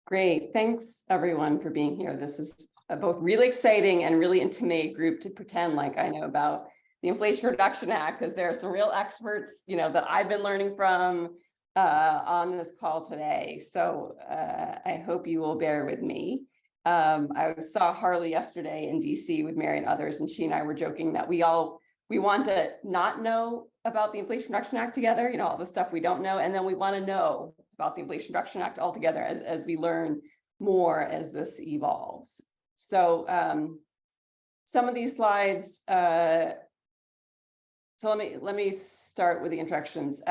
Great, thanks everyone for being here. This is both really exciting and really intimidating group to pretend like I know about the Inflation Reduction Act, because there are some real experts, that I've been learning from on this call today. So I hope you will bear with me. I saw Harley yesterday in DC with Mary and others, and she and I were joking that we want to not know about the Inflation Reduction Act together, all the stuff we don't know, and then we want to know about the Inflation Reduction Act altogether as we learn more as this evolves. So some of these slides, so let me start with the introductions.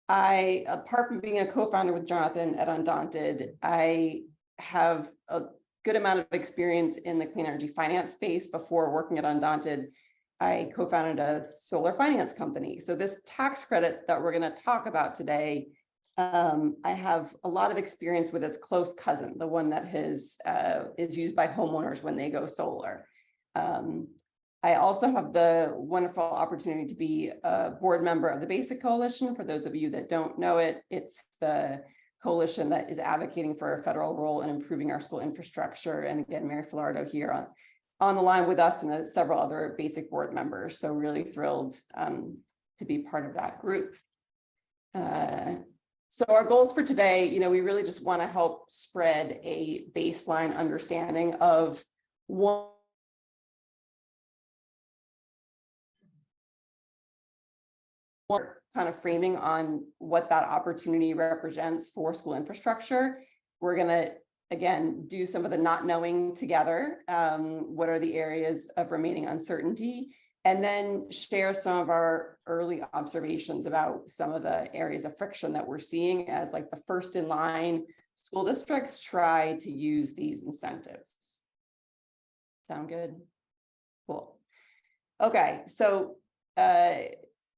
I, apart from being a co-founder with Jonathan at Undaunted, I have a good amount of experience in the clean energy finance space. Before working at Undaunted, I co-founded a solar finance company. So this tax credit that we're going to talk about today, I have a lot of experience with its close cousin, the one that is used by homeowners when they go solar. I also have the wonderful opportunity to be a board member of the BASIC Coalition. For those of you that don't know it, it's the coalition that is advocating for a federal role in improving our school infrastructure. And again, Mary Filardo here on the line with us, and several other BASIC board members. So really thrilled to be part of that group. So our goals for today, we really just want to help spread a baseline understanding of one kind of framing on what that opportunity represents for school infrastructure. We're going to, again, do some of the not knowing together. What are the areas of remaining uncertainty? And then share some of our early observations about some of the areas of friction that we're seeing as like the first in line school districts try to use these incentives. Sound good? Cool. Okay, so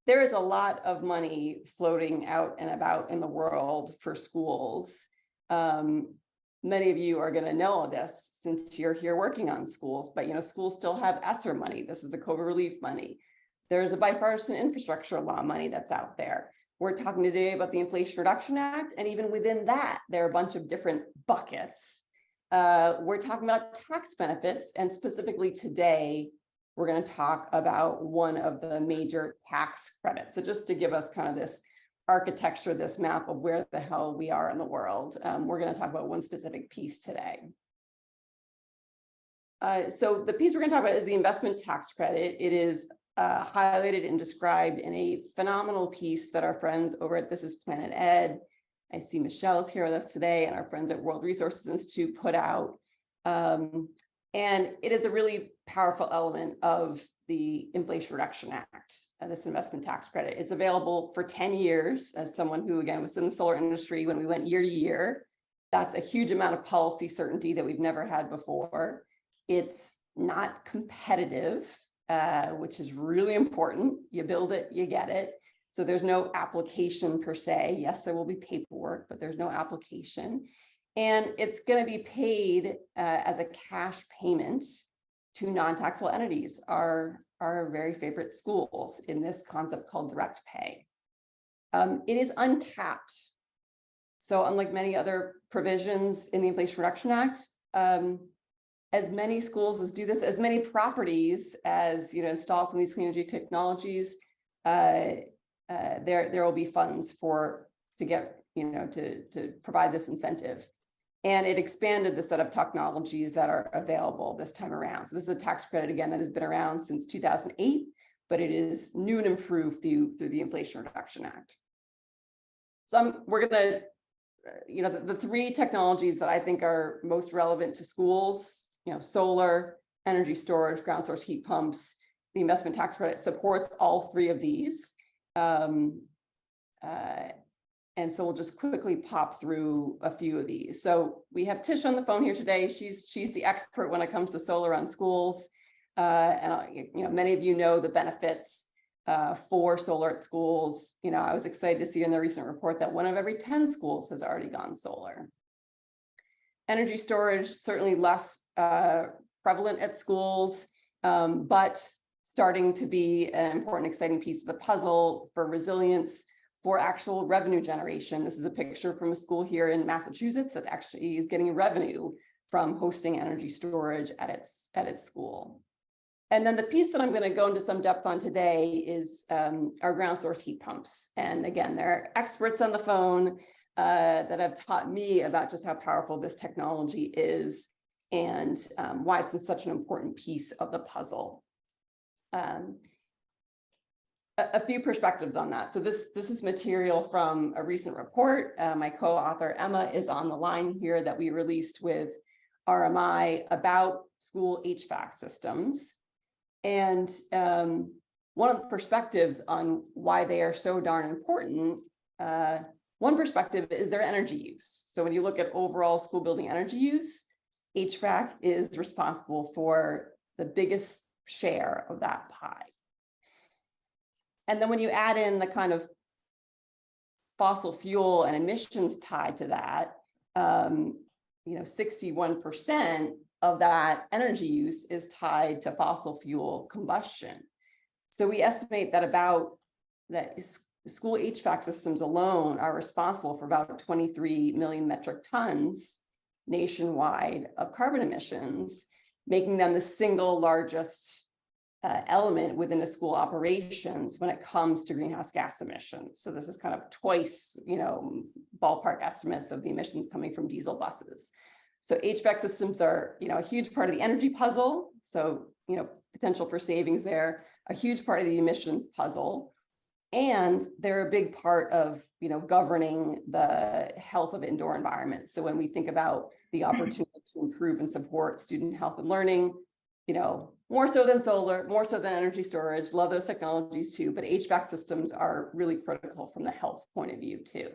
there is a lot of money floating out and about in the world for schools. Many of you are going to know this since you're here working on schools, but schools still have ESSER money. This is the COVID relief money. There's a bipartisan infrastructure law money that's out there. We're talking today about the Inflation Reduction Act, and even within that, there are a bunch of different buckets. We're talking about tax benefits, and specifically today, we're going to talk about one of the major tax credits. So just to give us kind of this architecture, this map of where the hell we are in the world, we're going to talk about one specific piece today. So the piece we're going to talk about is the investment tax credit. It is highlighted and described in a phenomenal piece that our friends over at This Is Planet Ed, I see Michelle's here with us today, and our friends at World Resources Institute put out. And it is a really powerful element of the Inflation Reduction Act, this investment tax credit. It's available for 10 years. As someone who, again, was in the solar industry when we went year to year, that's a huge amount of policy certainty that we've never had before. It's not competitive, which is really important. You build it, you get it. So there's no application per se. Yes, there will be paperwork, but there's no application. And it's going to be paid as a cash payment to non-taxable entities, our very favorite schools in this concept called direct pay. It is uncapped. So unlike many other provisions in the Inflation Reduction Act, as many schools as do this, as many properties as install some of these clean energy technologies, there will be funds to get to provide this incentive. And it expanded the set of technologies that are available this time around. So this is a tax credit, again, that has been around since 2008, but it is new and improved through the Inflation Reduction Act. So we're going to, the three technologies that I think are most relevant to schools, solar, energy storage, ground source heat pumps, the investment tax credit supports all three of these. And so we'll just quickly pop through a few of these. So we have Tish on the phone here today. She's the expert when it comes to solar on schools. And many of you know the benefits for solar at schools. I was excited to see in the recent report that 1 of every 10 schools has already gone solar. Energy storage, certainly less prevalent at schools, but starting to be an important, exciting piece of the puzzle for resilience, for actual revenue generation. This is a picture from a school here in Massachusetts that actually is getting revenue from hosting energy storage at its school. And then the piece that I'm going to go into some depth on today is our ground source heat pumps. And again, there are experts on the phone that have taught me about just how powerful this technology is and why it's such an important piece of the puzzle. A few perspectives on that. So this is material from a recent report. My co-author Emma is on the line here that we released with RMI about school HVAC systems. And one of the perspectives on why they are so darn important, one perspective is their energy use. So when you look at overall school building energy use, HVAC is responsible for the biggest share of that pie. And then when you add in the kind of fossil fuel and emissions tied to that, 61% of that energy use is tied to fossil fuel combustion. So we estimate that school HVAC systems alone are responsible for about 23 million metric tons nationwide of carbon emissions, making them the single largest element within a school operations when it comes to greenhouse gas emissions. So this is kind of twice, ballpark estimates of the emissions coming from diesel buses. So HVAC systems are, a huge part of the energy puzzle. So, potential for savings there, a huge part of the emissions puzzle. And they're a big part of, governing the health of indoor environments. So when we think about the opportunity to improve and support student health and learning, more so than solar, more so than energy storage, love those technologies too, but HVAC systems are really critical from the health point of view too.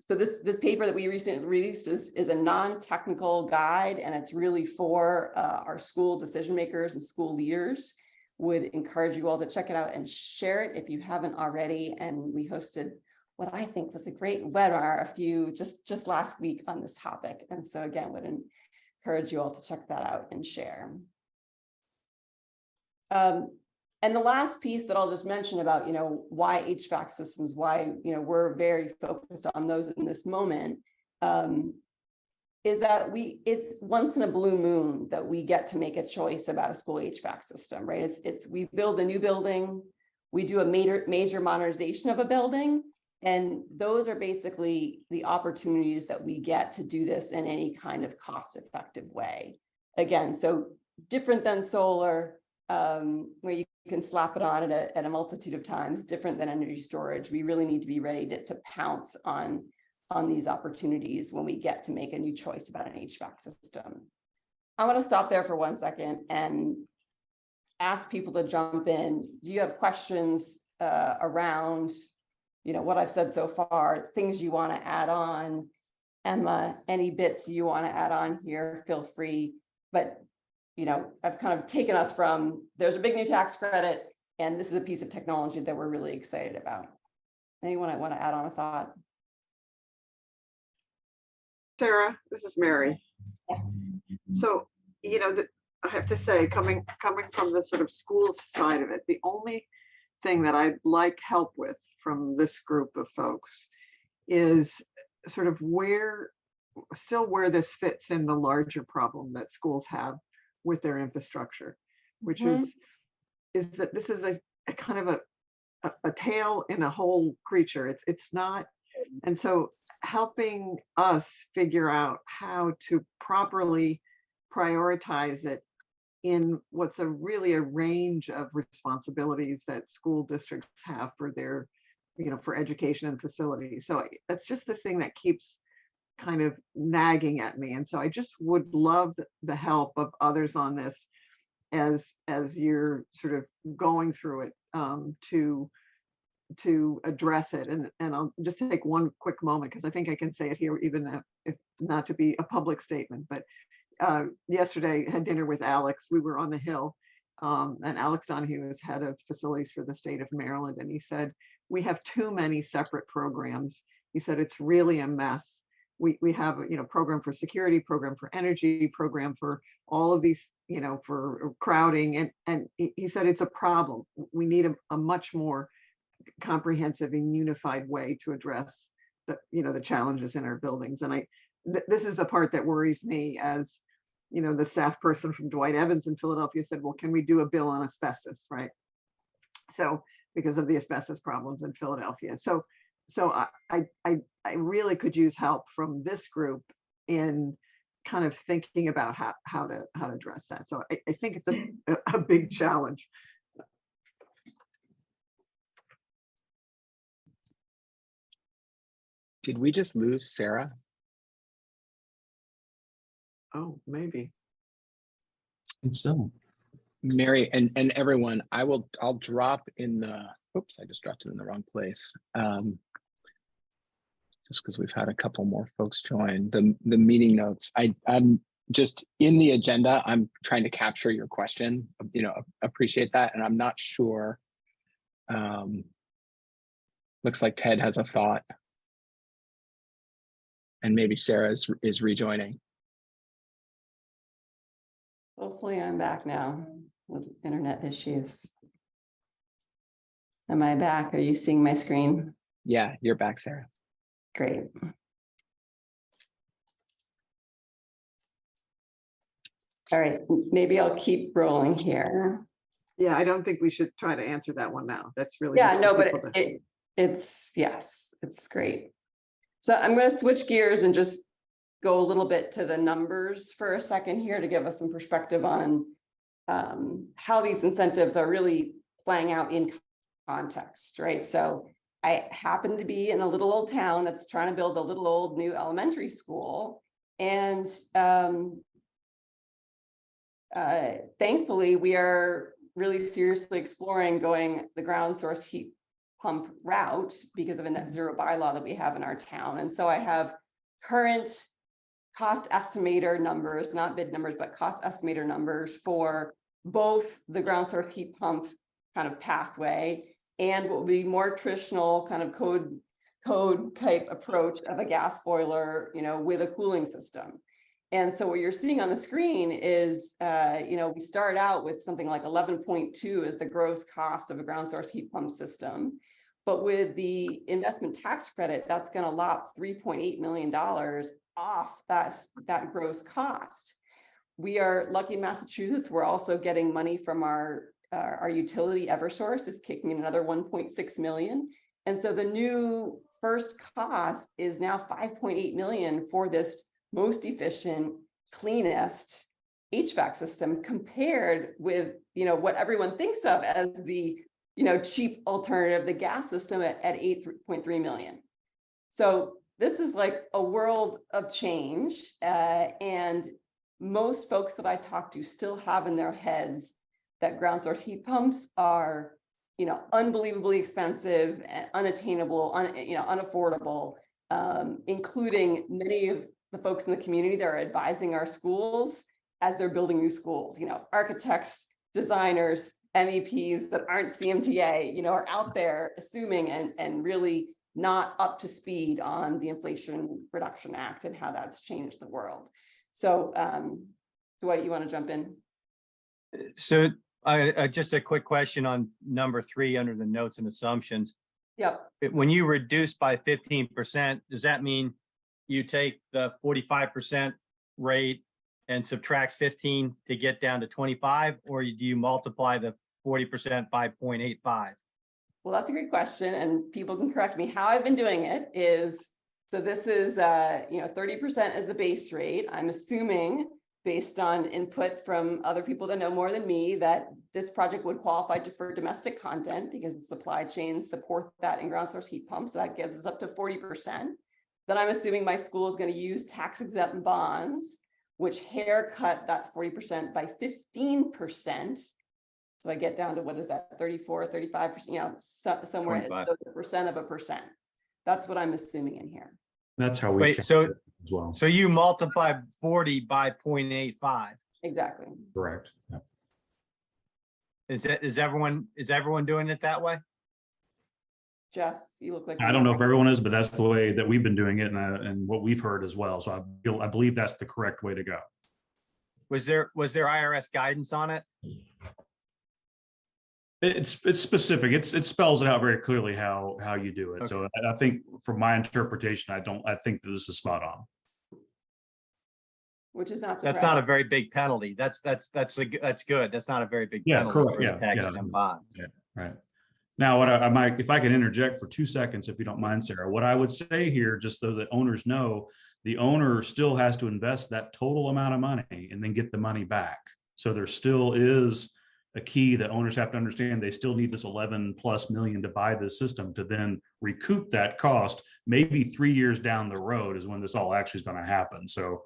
So this paper that we recently released is a non-technical guide, and it's really for our school decision makers and school leaders. Would encourage you all to check it out and share it if you haven't already. And we hosted what I think was a great webinar just last week on this topic. And so again, would encourage you all to check that out and share. And the last piece that I'll just mention about, why HVAC systems, why, we're very focused on those in this moment, is that it's once in a blue moon that we get to make a choice about a school HVAC system, right? We build a new building, we do a major modernization of a building, and those are basically the opportunities that we get to do this in any kind of cost-effective way. Again, so different than solar, where you can slap it on at a multitude of times, different than energy storage. We really need to be ready to pounce on these opportunities when we get to make a new choice about an HVAC system. I want to stop there for 1 second and ask people to jump in. Do you have questions around, what I've said so far, things you want to add on? Emma, any bits you want to add on here, feel free. But I've kind of taken us from, there's a big new tax credit, and this is a piece of technology that we're really excited about. Anyone want to add on a thought? Sarah, this is Mary. So, I have to say, coming from the sort of schools side of it, the only thing that I'd like help with from this group of folks is sort of where this fits in the larger problem that schools have with their infrastructure, which is that this is a kind of a tail in a whole creature. It's not, and so helping us figure out how to properly prioritize it in what's really a range of responsibilities that school districts have for their, for education and facilities. So that's just the thing that keeps kind of nagging at me. And so I just would love the help of others on this as you're sort of going through it, to address it. And I'll just take one quick moment, because I think I can say it here, even if not to be a public statement. But yesterday I had dinner with Alex. We were on the Hill, and Alex Donahue is head of facilities for the state of Maryland. And he said, we have too many separate programs. He said, it's really a mess. We have, program for security, program for energy, program for all of these, for crowding. And he said, it's a problem. We need a much more comprehensive and unified way to address the, the challenges in our buildings. And this is the part that worries me as, the staff person from Dwight Evans in Philadelphia said, well, can we do a bill on asbestos, right? So because of the asbestos problems in Philadelphia. So I really could use help from this group in kind of thinking about how to address that. So I think it's a big challenge. Did we just lose Sarah? Oh, maybe. I think so. Mary and everyone, I'll drop in the, oops, I just dropped it in the wrong place. Just because we've had a couple more folks join the meeting notes. I'm just in the agenda. I'm trying to capture your question, appreciate that. And I'm not sure. Looks like Ted has a thought. And maybe Sarah is rejoining. Hopefully I'm back now with internet issues. Am I back? Are you seeing my screen? Yeah, you're back, Sarah. Great. All right, maybe I'll keep rolling here. Yeah, I don't think we should try to answer that one now. That's really Yeah, just no, for but people to- yes, it's great. So I'm going to switch gears and just go a little bit to the numbers for a second here to give us some perspective on how these incentives are really playing out in context, right? So I happen to be in a little old town that's trying to build a little old new elementary school. And thankfully, we are really seriously exploring going the ground source heat pump route because of a net zero bylaw that we have in our town. And so I have current cost estimator numbers, not bid numbers, but cost estimator numbers for both the ground source heat pump kind of pathway and what will be more traditional kind of code type approach of a gas boiler, with a cooling system. And so what you're seeing on the screen is, we start out with something like 11.2 as the gross cost of a ground source heat pump system. But with the investment tax credit, that's going to lop $3.8 million off that gross cost. We are lucky in Massachusetts. We're also getting money from our utility Eversource is kicking in another 1.6 million. And so the new first cost is now 5.8 million for this most efficient, cleanest HVAC system compared with, what everyone thinks of as the, cheap alternative, the gas system at 8.3 million. So this is like a world of change. And most folks that I talk to still have in their heads that ground source heat pumps are, unbelievably expensive and unattainable, unaffordable, including many of the folks in the community that are advising our schools as they're building new schools. Architects, designers, MEPs that aren't CMTA, are out there assuming and really not up to speed on the Inflation Reduction Act and how that's changed the world. So, Dwight, you want to jump in? So just a quick question on number 3 under the notes and assumptions. Yep. When you reduce by 15%, does that mean you take the 45% rate and subtract 15 to get down to 25, or do you multiply the 40% by 0.85? Well, that's a great question, and people can correct me. How I've been doing it is, so this is, 30% is the base rate. I'm assuming, based on input from other people that know more than me, that this project would qualify for domestic content because the supply chains support that in ground source heat pumps. So that gives us up to 40%. Then I'm assuming my school is going to use tax exempt bonds, which haircut that 40% by 15%. So I get down to, what is that, 34, 35%, somewhere at 30% of a percent. That's what I'm assuming in here. That's how we. Wait, so as well. So you multiply 40 by 0.85. Exactly. Correct. Yeah. Is everyone doing it that way? Jess, you look like I don't know if everyone is, but that's the way that we've been doing it, and what we've heard as well. So I believe that's the correct way to go. Was there IRS guidance on it? It's specific. It spells it out very clearly how you do it. So I think from my interpretation, I think that this is spot on. Which is not That's surprising. not a very big penalty. That's good. That's not a very big Yeah, penalty correct. for the Yeah, tax yeah. exempt bonds. Yeah, right. Now, what I might, if I can interject for 2 seconds, if you don't mind, Sarah, what I would say here, just so that owners know, the owner still has to invest that total amount of money and then get the money back. So there still is a key that owners have to understand. They still need this 11+ million to buy this system to then recoup that cost. Maybe 3 years down the road is when this all actually is going to happen. So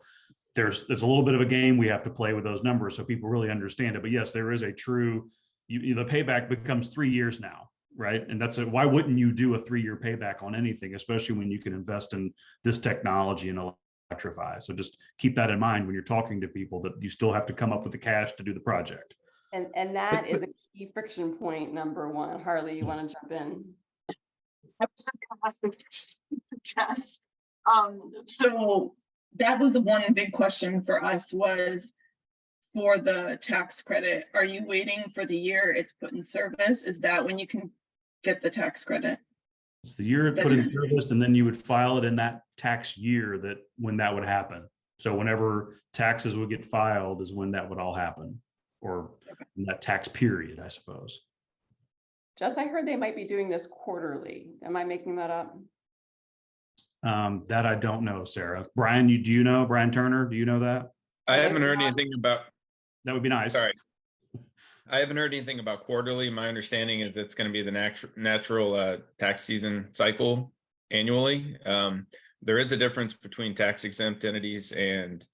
there's a little bit of a game we have to play with those numbers so people really understand it. But yes, there is a true, the payback becomes 3 years now, right? And that's why wouldn't you do a 3-year payback on anything, especially when you can invest in this technology and electrify. So just keep that in mind when you're talking to people, that you still have to come up with the cash to do the project. And that is a key friction point, number one. Harley, you want to jump in? I was just gonna ask a question to Jess. So that was the one big question for us, was for the tax credit. Are you waiting for the year it's put in service? Is that when you can get the tax credit? It's the year it put in service, and then you would file it in that tax year that when that would happen. So whenever taxes would get filed is when that would all happen, or in that tax period, I suppose. Jess, I heard they might be doing this quarterly. Am I making that up? That I don't know, Sarah. Brian, do you know? Brian Turner, do you know that? I haven't heard anything about, That would be nice. sorry. I haven't heard anything about quarterly. My understanding is it's going to be the natural tax season cycle annually. There is a difference between tax exempt entities and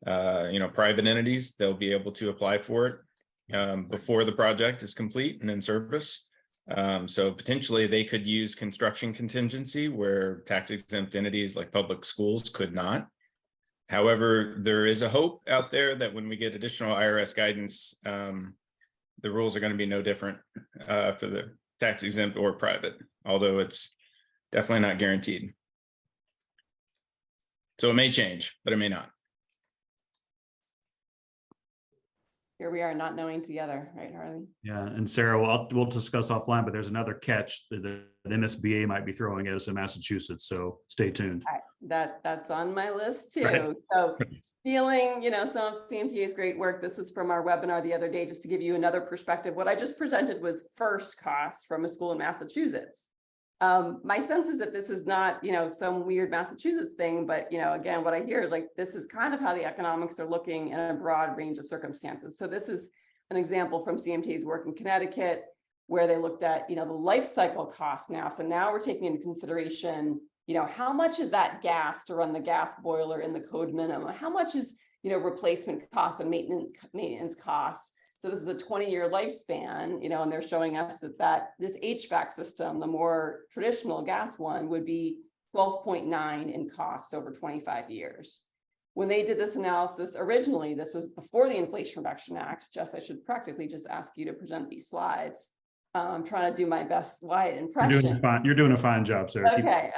private entities. They'll be able to apply for it before the project is complete and in service. So potentially they could use construction contingency where tax exempt entities like public schools could not. However, there is a hope out there that when we get additional IRS guidance, the rules are going to be no different for the tax exempt or private, although it's definitely not guaranteed. So it may change, but it may not. Here we are not knowing together, right, Harley? Yeah, and Sarah, we'll discuss offline, but there's another catch that MSBA might be throwing at us in Massachusetts. So stay tuned. All right, that's on my list too. Right. So stealing, some of CMTA's great work. This was from our webinar the other day, just to give you another perspective. What I just presented was first costs from a school in Massachusetts. My sense is that this is not, some weird Massachusetts thing, but, again, what I hear is like, this is kind of how the economics are looking in a broad range of circumstances. So this is an example from CMT's work in Connecticut, where they looked at, the life cycle cost now. So now we're taking into consideration, how much is that gas to run the gas boiler in the code minimum? How much is, replacement costs and maintenance costs? So this is a 20-year lifespan, and they're showing us that this HVAC system, the more traditional gas one, would be 12.9 in costs over 25 years. When they did this analysis originally, this was before the Inflation Reduction Act. Jess, I should practically just ask you to present these slides. I'm trying to do my best Wyatt impression. You're doing a fine job, Sarah.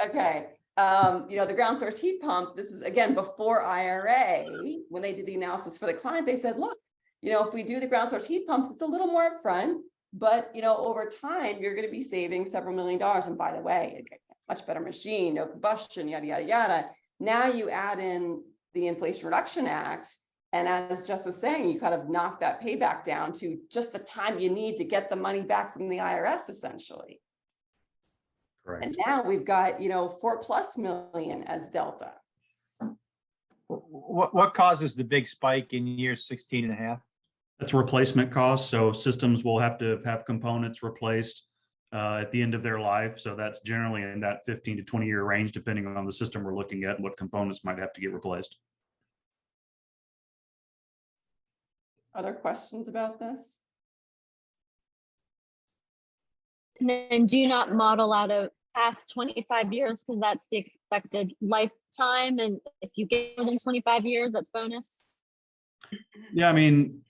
Okay. The ground source heat pump, this is again before IRA. When they did the analysis for the client, they said, look, if we do the ground source heat pumps, it's a little more upfront, but over time, you're going to be saving several $1 million. And by the way, much better machine, no combustion, yada, yada, yada. Now you add in the Inflation Reduction Act. And as Jess was saying, you kind of knock that payback down to just the time you need to get the money back from the IRS, essentially. Correct. And now we've got, 4+ million as delta. What causes the big spike in year 16 and a half? That's replacement costs. So systems will have to have components replaced at the end of their life. So that's generally in that 15 to 20 year range, depending on the system we're looking at and what components might have to get replaced. Other questions about this? And then do you not model out a past 25 years because that's the expected lifetime? And if you get more than 25 years, that's bonus? Yeah, I mean,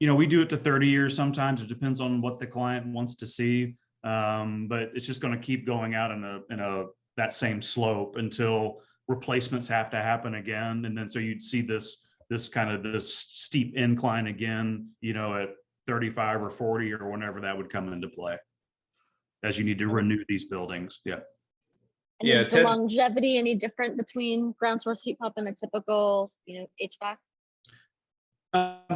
we do it to 30 years sometimes. It depends on what the client wants to see. But it's just going to keep going out in that same slope until replacements have to happen again. And then so you'd see this steep incline again, at 35 or 40 or whenever that would come into play. As you need to renew these buildings. Yeah. And Yeah, is the longevity any different between ground source heat pump and a typical, HVAC?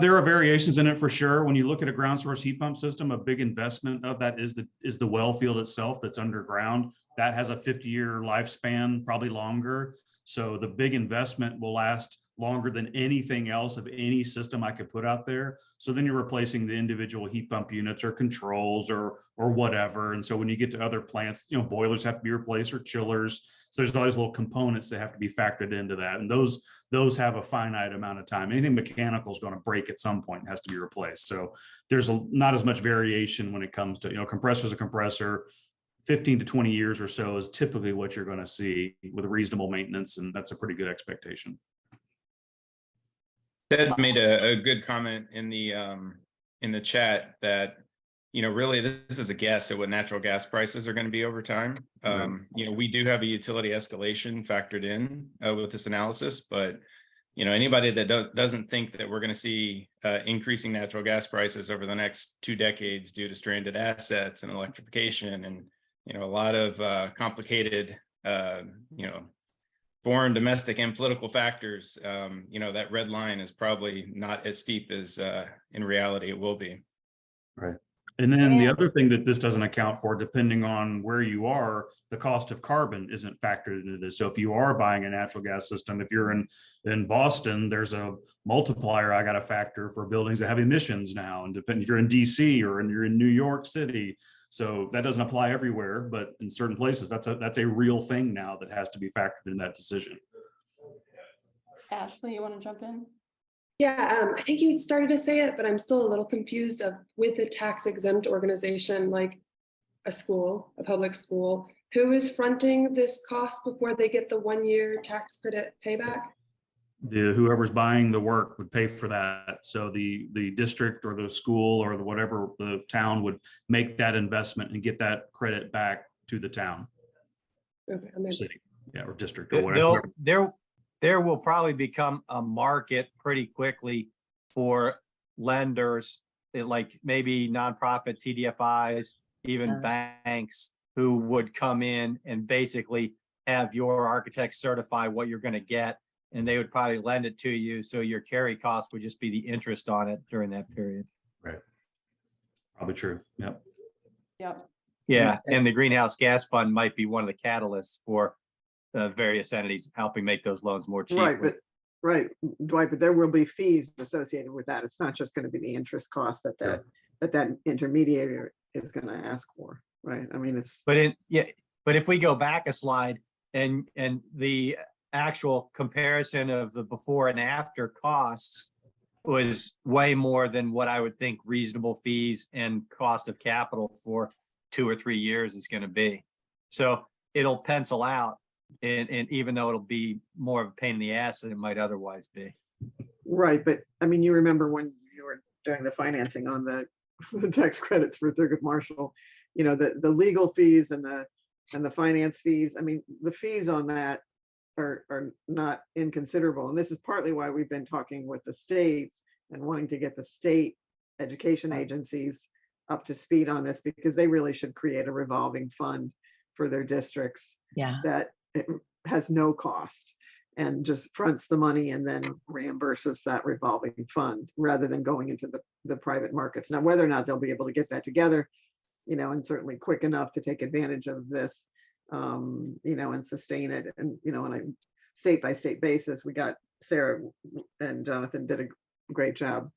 There are variations in it for sure. When you look at a ground source heat pump system, a big investment of that is the well field itself that's underground. That has a 50-year lifespan, probably longer. So the big investment will last longer than anything else of any system I could put out there. So then you're replacing the individual heat pump units or controls or whatever. And so when you get to other plants, boilers have to be replaced or chillers. So there's all these little components that have to be factored into that. And those have a finite amount of time. Anything mechanical is going to break at some point and has to be replaced. So there's not as much variation when it comes to, compressor's a compressor. 15 to 20 years or so is typically what you're going to see with reasonable maintenance. And that's a pretty good expectation. Ted made a good comment in the chat that, really this is a guess at what natural gas prices are going to be over time. We do have a utility escalation factored in with this analysis, but anybody that doesn't think that we're going to see increasing natural gas prices over the next 2 decades due to stranded assets and electrification and a lot of complicated foreign, domestic, and political factors, that red line is probably not as steep as in reality it will be. Right. And then the other thing that this doesn't account for, depending on where you are, the cost of carbon isn't factored into this. So if you are buying a natural gas system, if you're in Boston, there's a multiplier I got to factor for buildings that have emissions now. And depending if you're in DC or you're in New York City. So that doesn't apply everywhere, but in certain places, that's a real thing now that has to be factored in that decision. Ashley, you want to jump in? Yeah, I think you started to say it, but I'm still a little confused with a tax exempt organization like a school, a public school, who is fronting this cost before they get the 1-year tax credit payback? Whoever's buying the work would pay for that. So the district or the school or whatever the town would make that investment and get that credit back to the town. Okay, city, or district or whatever. There will probably become a market pretty quickly for lenders, like maybe nonprofit CDFIs, even banks, who would come in and basically have your architect certify what you're going to get, and they would probably lend it to you. So your carry cost would just be the interest on it during that period. Right. Probably true. Yep. Yep. Yeah. And the greenhouse gas fund might be one of the catalysts for various entities helping make those loans more cheap. Right, Dwight, but there will be fees associated with that. It's not just going to be the interest cost that intermediary is going to ask for, right? I mean, it's. But if we go back a slide and the actual comparison of the before and after costs was way more than what I would think reasonable fees and cost of capital for 2 or 3 years is going to be. So it'll pencil out, and even though it'll be more of a pain in the ass than it might otherwise be. Right, but I mean, you remember when you were doing the financing on the tax credits for Thurgood Marshall, the legal fees and the finance fees. I mean, the fees on that are not inconsiderable. And this is partly why we've been talking with the states and wanting to get the state education agencies up to speed on this, because they really should create a revolving fund for their districts that it has no cost and just fronts the money and then reimburses that revolving fund rather than going into the private markets. Now, whether or not they'll be able to get that together, and certainly quick enough to take advantage of this, and sustain it. And, on a state by state basis, we got Sarah and Jonathan did a great job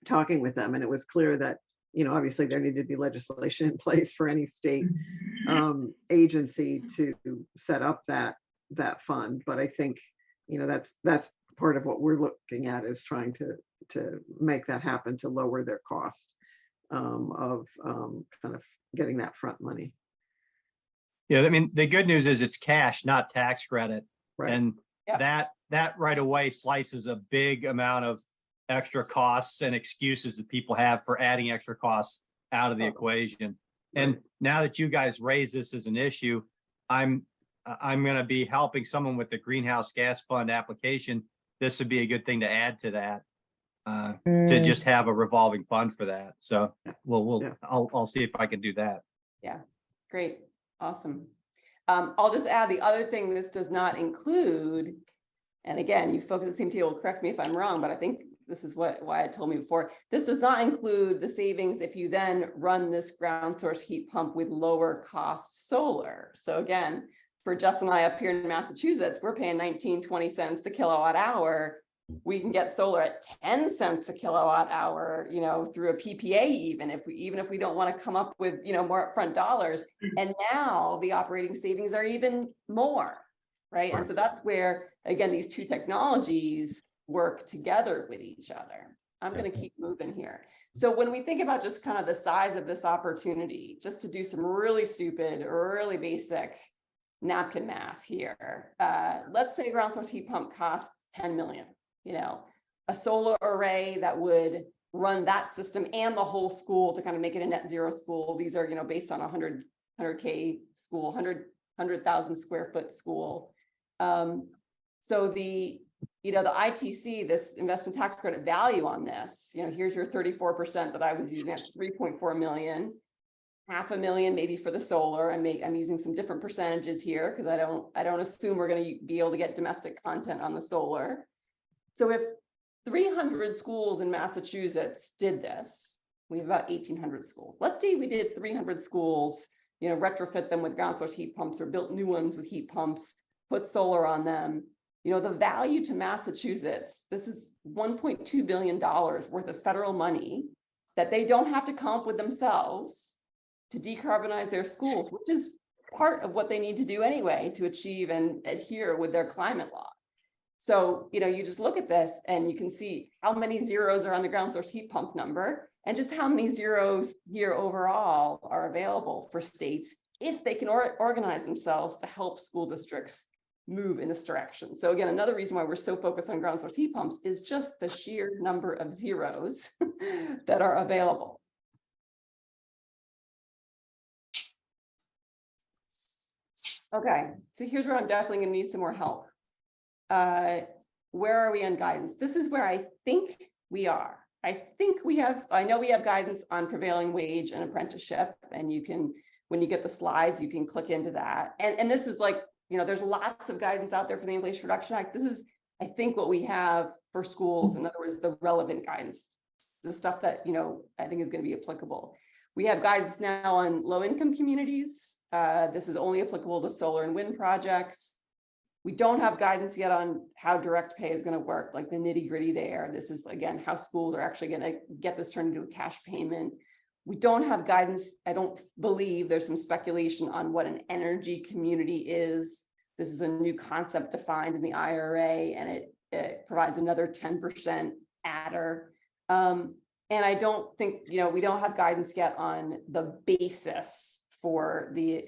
talking with them. And it was clear that, obviously there needed to be legislation in place for any state agency to set up that fund. But I think, that's part of what we're looking at, is trying to make that happen, to lower their cost of kind of getting that front money. Yeah, I mean, the good news is it's cash, not tax credit. Right. And that right away slices a big amount of extra costs and excuses that people have for adding extra costs out of the equation. And now that you guys raise this as an issue, I'm going to be helping someone with the greenhouse gas fund application. This would be a good thing to add to that. to just have a revolving fund for that. So Yeah. I'll see if I can do that. Yeah, great, awesome. I'll just add the other thing this does not include, and again, you folks at the CMT will correct me if I'm wrong, but I think this is why it told me before. This does not include the savings if you then run this ground source heat pump with lower cost solar. So again, for Justin and I up here in Massachusetts, we're paying 19, 20 cents a kilowatt hour. We can get solar at 10 cents a kilowatt hour, you know, through a PPA, even if we don't want to come up with, you know, more upfront dollars. And now the operating savings are even more, right? And so that's where, again, these two technologies work together with each other. I'm going to keep moving here. So when we think about just kind of the size of this opportunity, just to do some really stupid, really basic napkin math here, let's say ground source heat pump costs 10 million. You know, a solar array that would run that system and the whole school to kind of make it a net zero school. These are, you know, based on 100K school, 100,000 square foot school. So the, you know, the ITC, this investment tax credit value on this, you know, here's your 34% that I was using, that's 3.4 million, $500,000 maybe for the solar. I'm using some different percentages here because I don't assume we're going to be able to get domestic content on the solar. So if 300 schools in Massachusetts did this, we have about 1,800 schools. Let's say we did 300 schools, you know, retrofit them with ground source heat pumps or built new ones with heat pumps, put solar on them. You know, the value to Massachusetts, this is $1.2 billion worth of federal money that they don't have to come up with themselves to decarbonize their schools, which is part of what they need to do anyway to achieve and adhere with their climate law. So, you know, you just look at this and you can see how many zeros are on the ground source heat pump number and just how many zeros here overall are available for states if they can organize themselves to help school districts move in this direction. So again, another reason why we're so focused on ground source heat pumps is just the sheer number of zeros that are available. Okay, so here's where I'm definitely going to need some more help. Where are we on guidance? This is where I think we are. I know we have guidance on prevailing wage and apprenticeship, and you can, when you get the slides, you can click into that. And this is like, you know, there's lots of guidance out there for the Inflation Reduction Act. This is, I think, what we have for schools. In other words, the relevant guidance, the stuff that, you know, I think is going to be applicable. We have guidance now on low-income communities. This is only applicable to solar and wind projects. We don't have guidance yet on how direct pay is going to work, like the nitty-gritty there. This is, again, how schools are actually going to get this turned into a cash payment. We don't have guidance. I don't believe, there's some speculation on what an energy community is. This is a new concept defined in the IRA, and it provides another 10% adder. And I don't think, you know, we don't have guidance yet on the basis for the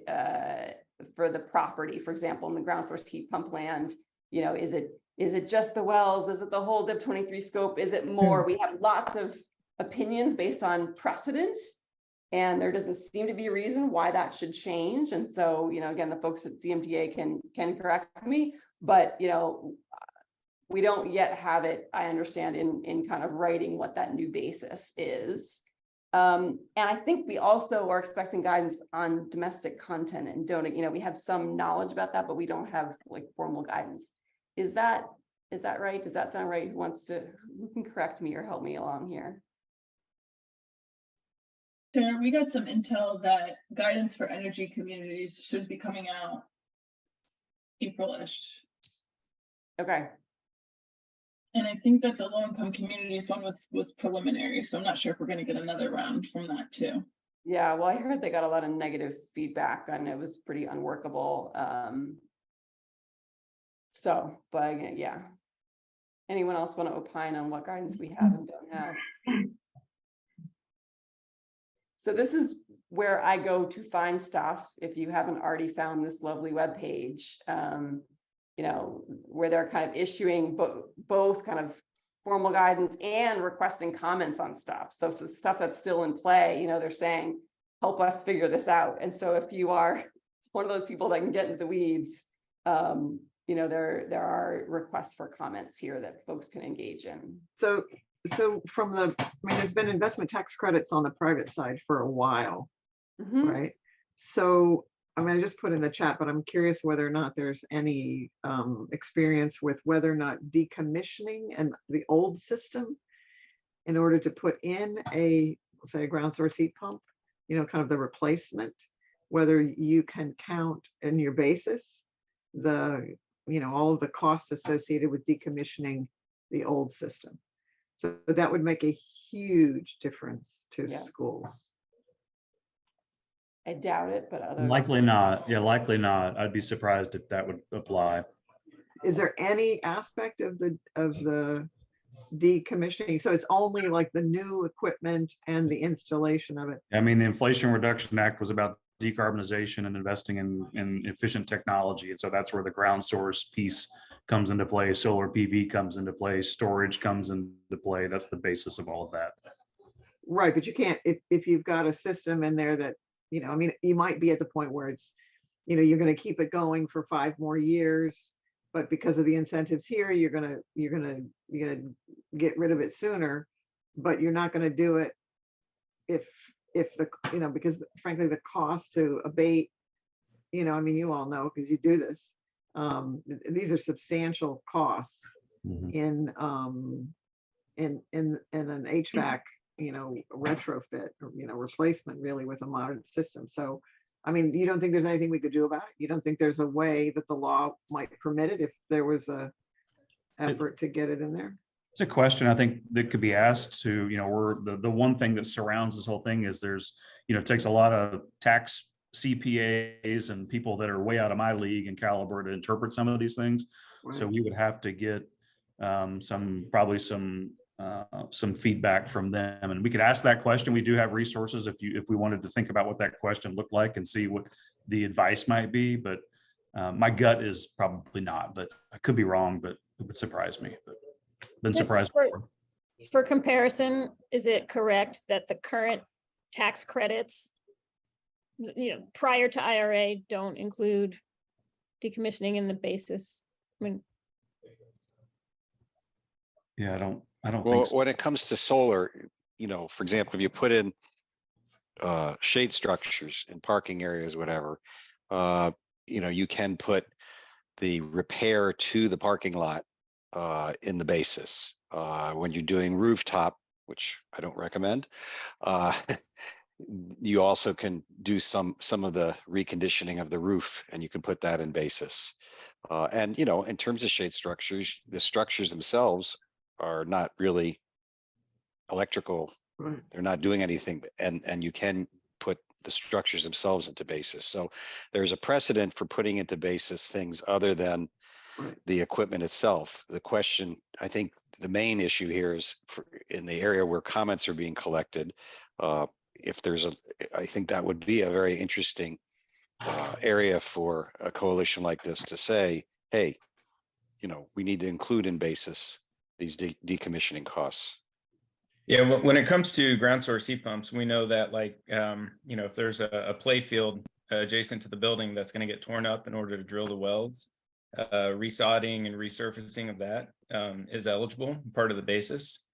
property, for example, in the ground source heat pump land. You know, is it just the wells? Is it the whole DIP 23 scope? Is it more? We have lots of opinions based on precedent, and there doesn't seem to be a reason why that should change. And so, you know, again, the folks at CMTA can correct me, but, you know, we don't yet have it, I understand, in kind of writing what that new basis is. And I think we also are expecting guidance on domestic content and don't, you know, we have some knowledge about that, but we don't have like formal guidance. Is that right? Does that sound right? Who can correct me or help me along here? Sarah, we got some intel that guidance for energy communities should be coming out April-ish. Okay. And I think that the low-income communities one was preliminary, so I'm not sure if we're going to get another round from that too. Yeah, well, I heard they got a lot of negative feedback and it was pretty unworkable. But yeah. Anyone else want to opine on what guidance we have and don't have? So this is where I go to find stuff. If you haven't already found this lovely webpage, you know, where they're kind of issuing both kind of formal guidance and requesting comments on stuff. So the stuff that's still in play, you know, they're saying, help us figure this out. And so if you are one of those people that can get into the weeds, you know, there are requests for comments here that folks can engage in. So so from the, I mean, there's been investment tax credits on the private side for a while, Mhm. right? So, I mean, I just put in the chat, but I'm curious whether or not there's any experience with whether or not decommissioning and the old system in order to put in a, say, a ground source heat pump, you know, kind of the replacement, whether you can count in your basis the, you know, all of the costs associated with decommissioning the old system. So that would make a huge difference to Yeah. schools. I doubt it, but others. Likely not. Yeah, likely not. I'd be surprised if that would apply. Is there any aspect of the decommissioning? So it's only like the new equipment and the installation of it. I mean, the Inflation Reduction Act was about decarbonization and investing in efficient technology. And so that's where the ground source piece comes into play. Solar PV comes into play, storage comes into play. That's the basis of all of that. Right, but you can't, if you've got a system in there that, you know, I mean, you might be at the point where it's, you know, you're going to keep it going for 5 more years, but because of the incentives here, you're gonna get rid of it sooner, but you're not going to do it if the, you know, because frankly, the cost to abate, you know, I mean, you all know because you do this, these are substantial costs Mhm. in an HVAC, you know, retrofit or, you know, replacement really with a modern system. So, I mean, you don't think there's anything we could do about it? You don't think there's a way that the law might permit it if there was a effort to get it in there? It's a question I think that could be asked to, you know, the one thing that surrounds this whole thing is there's, you know, it takes a lot of tax CPAs and people that are way out of my league and caliber to interpret some of these things. So Right. we would have to get probably some feedback from them, and we could ask that question. We do have resources if we wanted to think about what that question looked like and see what the advice might be. But my gut is probably not, but I could be wrong, but it would surprise me. But been Just surprised. for comparison, is it correct that the current tax credits, you know, prior to IRA don't include decommissioning in the basis? I mean, Yeah, I don't Well, think so. when it comes to solar, you know, for example, if you put in shade structures in parking areas, whatever, you know, you can put the repair to the parking lot in the basis. When you're doing rooftop, which I don't recommend, you also can do some of the reconditioning of the roof, and you can put that in basis. And, you know, in terms of shade structures, the structures themselves are not really electrical. Right. They're not doing anything, and you can put the structures themselves into basis. So there's a precedent for putting into basis things other than Right. the equipment itself. The question, I think the main issue here is in the area where comments are being collected. If there's I think that would be a very interesting area for a coalition like this to say, hey, you know, we need to include in basis these decommissioning costs. Yeah, when it comes to ground source heat pumps, we know that like, you know, if there's a play field adjacent to the building that's going to get torn up in order to drill the wells, resodding and resurfacing of that is eligible, part of the basis.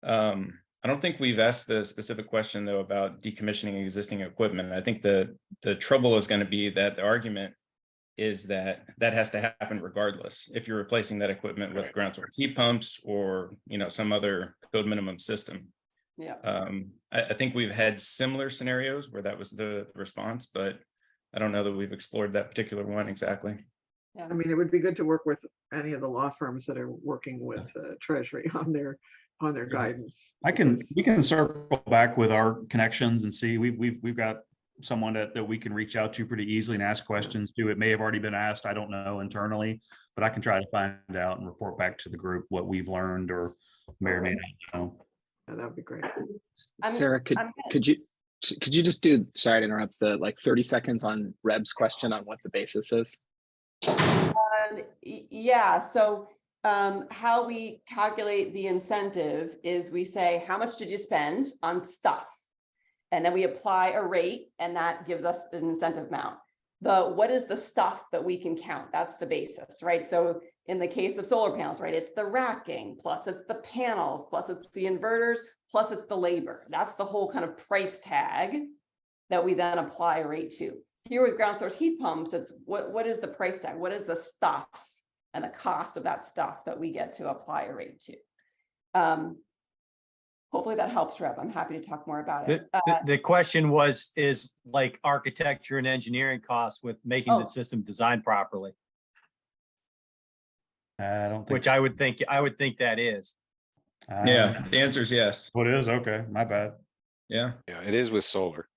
I don't think we've asked the specific question though about decommissioning existing equipment. I think the trouble is going to be that the argument is that has to happen regardless if you're replacing that equipment with ground source heat pumps or, you know, some other code minimum system. Yeah. I think we've had similar scenarios where that was the response, but I don't know that we've explored that particular one exactly. Yeah. I mean, it would be good to work with any of the law firms that are working with Treasury on their guidance. We can circle back with our connections and see. We've got someone that we can reach out to pretty easily and ask questions to. It may have already been asked, I don't know internally, but I can try to find out and report back to the group what we've learned or may or may not know. Yeah, that would be great. Sarah, could you just do, sorry to interrupt, the like 30 seconds on Reb's question on what the basis is? Yeah, so how we calculate the incentive is we say, how much did you spend on stuff? And then we apply a rate and that gives us an incentive amount. what is the stuff that we can count? That's the basis, right? So in the case of solar panels, right, it's the racking, plus it's the panels, plus it's the inverters, plus it's the labor. That's the whole kind of price tag that we then apply a rate to. Here with ground source heat pumps, it's what is the price tag? What is the stuff and the cost of that stuff that we get to apply a rate to? Hopefully that helps, Rep. I'm happy to talk more about it. The question is like architecture and engineering costs with making the system designed properly, I don't think. which I would think that is. Yeah, the answer is yes. What is, okay, my bad. Yeah. Yeah, it is with solar.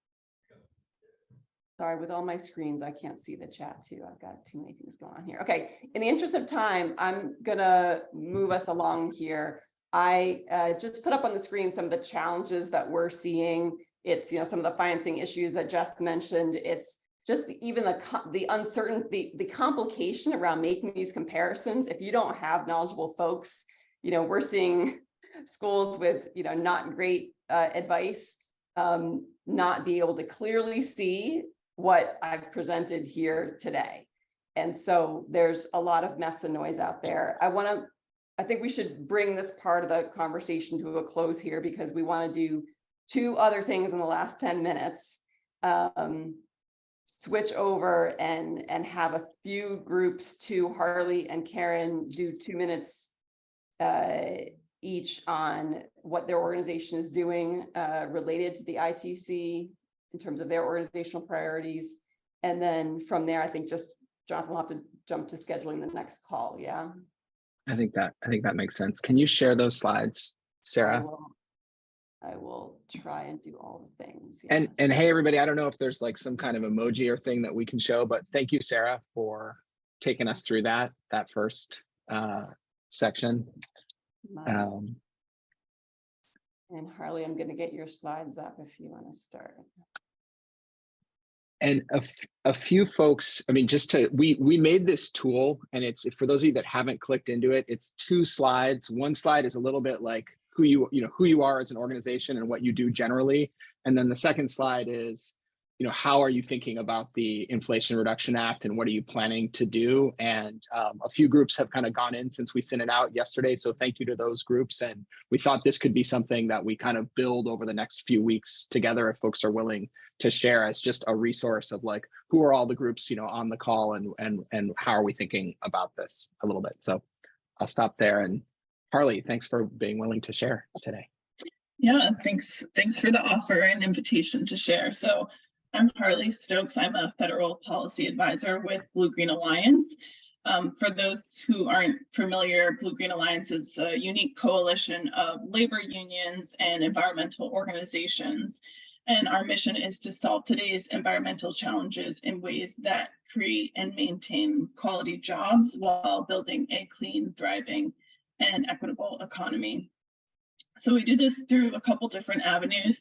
Sorry, with all my screens, I can't see the chat too. I've got too many things going on here. Okay, in the interest of time, I'm gonna move us along here. I just put up on the screen some of the challenges that we're seeing. It's, some of the financing issues that Jess mentioned. It's just even the uncertainty, the complication around making these comparisons. If you don't have knowledgeable folks, we're seeing schools with, not great advice, not be able to clearly see what I've presented here today. And so there's a lot of mess and noise out there. I think we should bring this part of the conversation to a close here because we want to do two other things in the last 10 minutes. Switch over and have a few groups to Harley and Karen do 2 minutes each on what their organization is doing related to the ITC in terms of their organizational priorities. And then from there, I think just Jonathan will have to jump to scheduling the next call. Yeah. I think that makes sense. Can you share those slides, Sarah? I will try and do all the things. And hey, everybody, I don't know if there's like some kind of emoji or thing that we can show, but thank you, Sarah, for taking us through that first section. And Harley, I'm going to get your slides up if you want to start. And a few folks, I mean, we made this tool, and it's, for those of you that haven't clicked into it, it's 2 slides. One slide is a little bit like who you are as an organization and what you do generally. And then the second slide is, how are you thinking about the Inflation Reduction Act and what are you planning to do? And a few groups have kind of gone in since we sent it out yesterday. So thank you to those groups. And we thought this could be something that we kind of build over the next few weeks together if folks are willing to share as just a resource of like, who are all the groups, on the call and how are we thinking about this a little bit. So I'll stop there. And Harley, thanks for being willing to share today. Yeah, thanks for the offer and invitation to share. So I'm Harley Stokes. I'm a federal policy advisor with Blue Green Alliance. For those who aren't familiar, Blue Green Alliance is a unique coalition of labor unions and environmental organizations. And our mission is to solve today's environmental challenges in ways that create and maintain quality jobs while building a clean, thriving, and equitable economy. So we do this through a couple different avenues.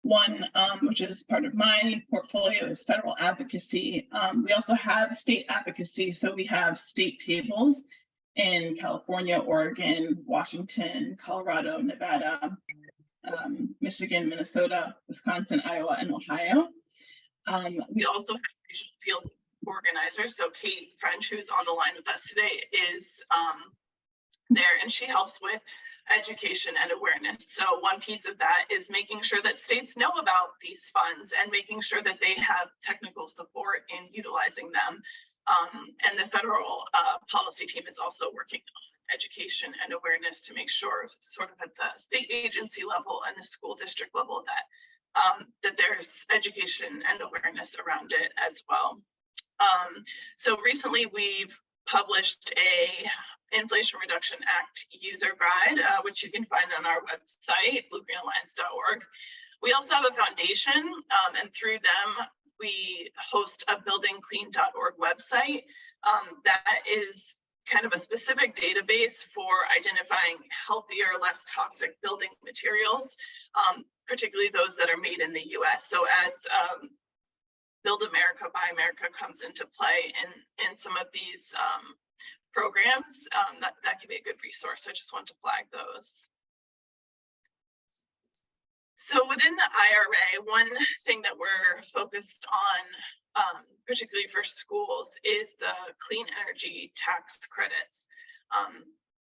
One, which is part of my portfolio, is federal advocacy. We also have state advocacy. So we have state tables in California, Oregon, Washington, Colorado, Nevada, Michigan, Minnesota, Wisconsin, Iowa, and Ohio. We also have regional field organizers. So Kate French, who's on the line with us today, is there, and she helps with education and awareness. So one piece of that is making sure that states know about these funds and making sure that they have technical support in utilizing them. And the federal policy team is also working on education and awareness to make sure, sort of at the state agency level and the school district level, that that there's education and awareness around it as well. So recently we've published a Inflation Reduction Act user guide, which you can find on our website, bluegreenalliance.org. We also have a foundation, and through them, we host a buildingclean.org website that is kind of a specific database for identifying healthier, less toxic building materials, particularly those that are made in the US. So as Build America, Buy America comes into play in some of these programs, that can be a good resource. I just want to flag those. So within the IRA, one thing that we're focused on, particularly for schools, is the clean energy tax credits.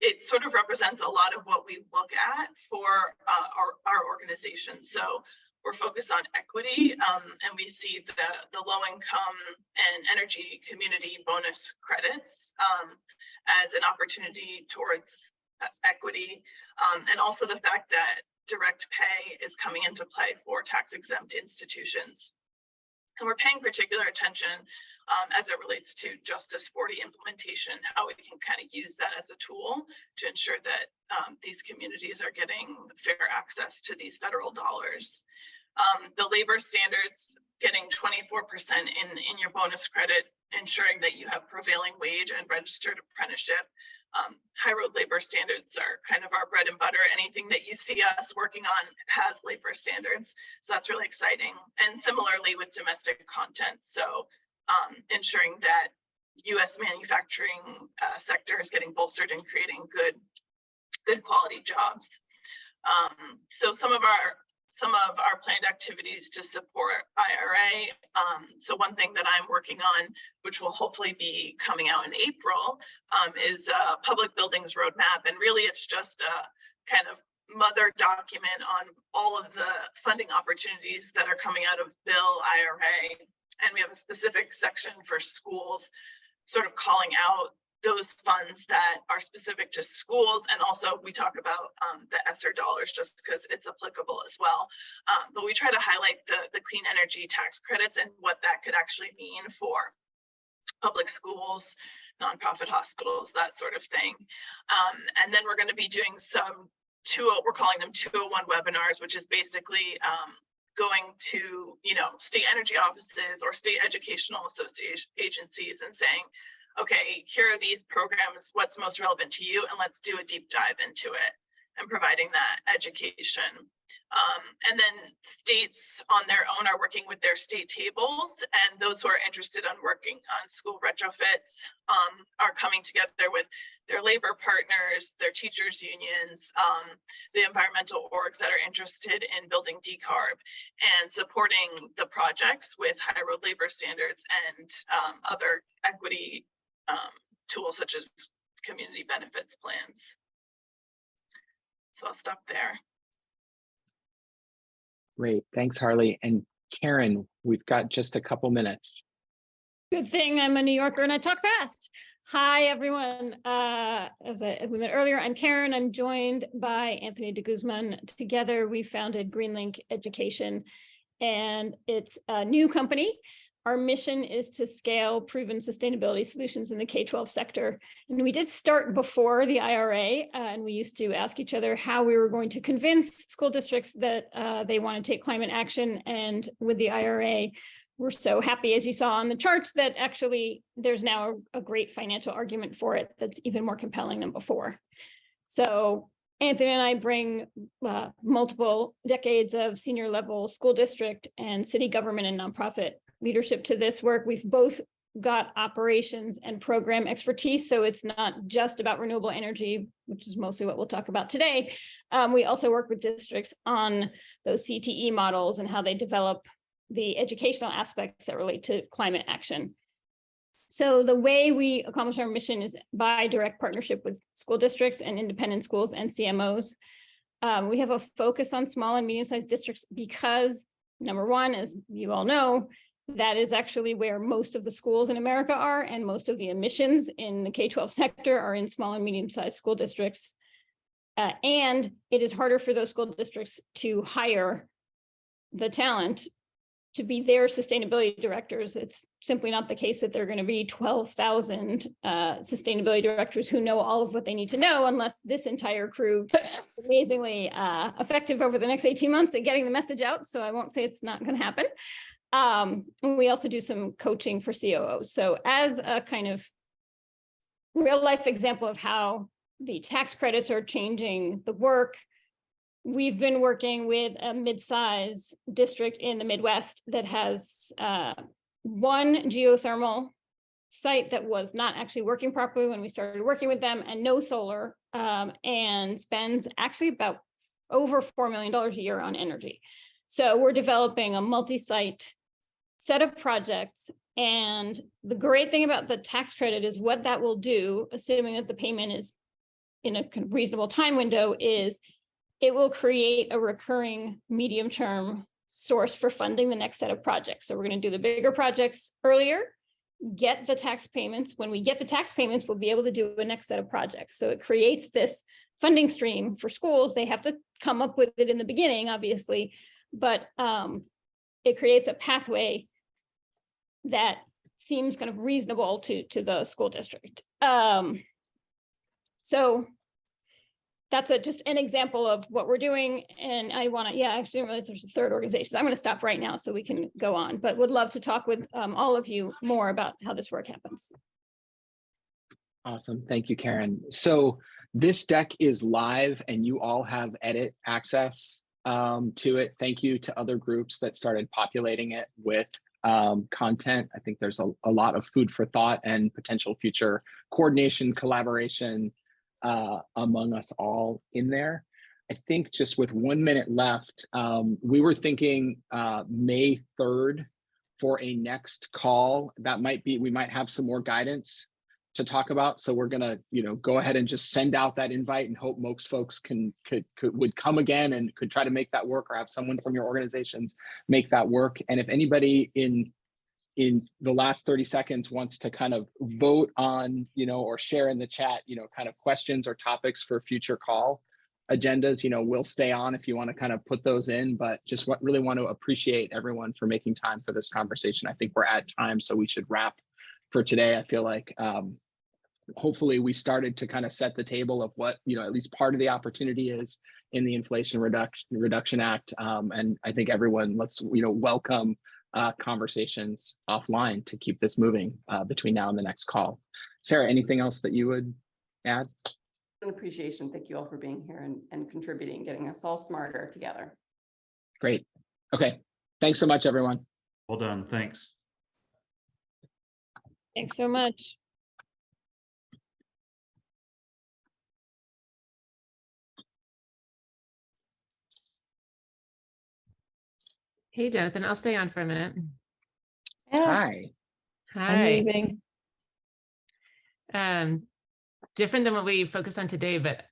It sort of represents a lot of what we look at for our organization. So we're focused on equity, and we see the low income and energy community bonus credits as an opportunity towards equity, and also the fact that direct pay is coming into play for tax exempt institutions. And we're paying particular attention as it relates to Justice 40 implementation, how we can kind of use that as a tool to ensure that these communities are getting fair access to these federal dollars. The labor standards, getting 24% in your bonus credit, ensuring that you have prevailing wage and registered apprenticeship. High road labor standards are kind of our bread and butter. Anything that you see us working on has labor standards. So that's really exciting. And similarly with domestic content. So ensuring that US manufacturing sector is getting bolstered and creating good quality jobs. So some of our planned activities to support IRA. So one thing that I'm working on, which will hopefully be coming out in April, is a public buildings roadmap. And really it's just a kind of mother document on all of the funding opportunities that are coming out of Bill IRA. And we have a specific section for schools, sort of calling out those funds that are specific to schools. And also we talk about the ESSER dollars just because it's applicable as well. But we try to highlight the clean energy tax credits and what that could actually mean for public schools, nonprofit hospitals, that sort of thing. And then we're going to be doing some we're calling them 201 webinars, which is basically going to, state energy offices or state educational association agencies and saying, okay, here are these programs, what's most relevant to you, and let's do a deep dive into it and providing that education. And then states on their own are working with their state tables, and those who are interested in working on school retrofits are coming together with their labor partners, their teachers unions, the environmental orgs that are interested in building decarb and supporting the projects with high road labor standards and other equity tools such as community benefits plans. So I'll stop there. Great, thanks, Harley. And Karen, we've got just a couple minutes. Good thing I'm a New Yorker and I talk fast. Hi, everyone. As we met earlier, I'm Karen. I'm joined by Anthony de Guzman. Together, we founded GreenLink Education, and it's a new company. Our mission is to scale proven sustainability solutions in the K-12 sector. And we did start before the IRA, and we used to ask each other how we were going to convince school districts that they want to take climate action. And with the IRA, we're so happy, as you saw on the charts, that actually there's now a great financial argument for it that's even more compelling than before. So Anthony and I bring multiple decades of senior level school district and city government and nonprofit leadership to this work. We've both got operations and program expertise, so it's not just about renewable energy, which is mostly what we'll talk about today. We also work with districts on those CTE models and how they develop the educational aspects that relate to climate action. So the way we accomplish our mission is by direct partnership with school districts and independent schools and CMOs. We have a focus on small and medium-sized districts because, number one, as you all know, that is actually where most of the schools in America are, and most of the emissions in the K-12 sector are in small and medium-sized school districts. And it is harder for those school districts to hire the talent to be their sustainability directors. It's simply not the case that there are going to be 12,000 sustainability directors who know all of what they need to know, unless this entire crew is amazingly effective over the next 18 months at getting the message out. So I won't say it's not going to happen. We also do some coaching for COOs. So as a kind of real life example of how the tax credits are changing the work, we've been working with a mid-size district in the Midwest that has one geothermal site that was not actually working properly when we started working with them, and no solar, and spends actually about over $4 million a year on energy. So we're developing a multi-site set of projects. And the great thing about the tax credit is what that will do, assuming that the payment is in a reasonable time window, is it will create a recurring medium-term source for funding the next set of projects. So we're going to do the bigger projects earlier, get the tax payments. When we get the tax payments, we'll be able to do a next set of projects. So it creates this funding stream for schools. They have to come up with it in the beginning, obviously, but it creates a pathway that seems kind of reasonable to the school district. So that's just an example of what we're doing. And I want to, I actually didn't realize there's a third organization. So I'm going to stop right now so we can go on, but would love to talk with all of you more about how this work happens. Awesome. Thank you, Karen. So this deck is live and you all have edit access to it. Thank you to other groups that started populating it with content. I think there's a lot of food for thought and potential future coordination, collaboration among us all in there. I think just with 1 minute left, we were thinking May 3rd for a next call. That might be, we might have some more guidance to talk about. So we're gonna, go ahead and just send out that invite and hope most folks would come again and could try to make that work, or have someone from your organizations make that work. And if anybody in the last 30 seconds wants to kind of vote on, or share in the chat, kind of questions or topics for future call agendas, we'll stay on if you want to kind of put those in, but just really want to appreciate everyone for making time for this conversation. I think we're at time, so we should wrap for today. I feel like hopefully we started to kind of set the table of what, at least part of the opportunity is in the Inflation Reduction Act. And I think everyone, let's, welcome conversations offline to keep this moving between now and the next call. Sarah, anything else that you would add? An appreciation. Thank you all for being here and contributing, getting us all smarter together. Great. Okay. Thanks so much, everyone. Well done. Thanks. Thanks so much. Hey, Jonathan, I'll stay on for a minute. Hi. Hi. Different than what we focused on today, but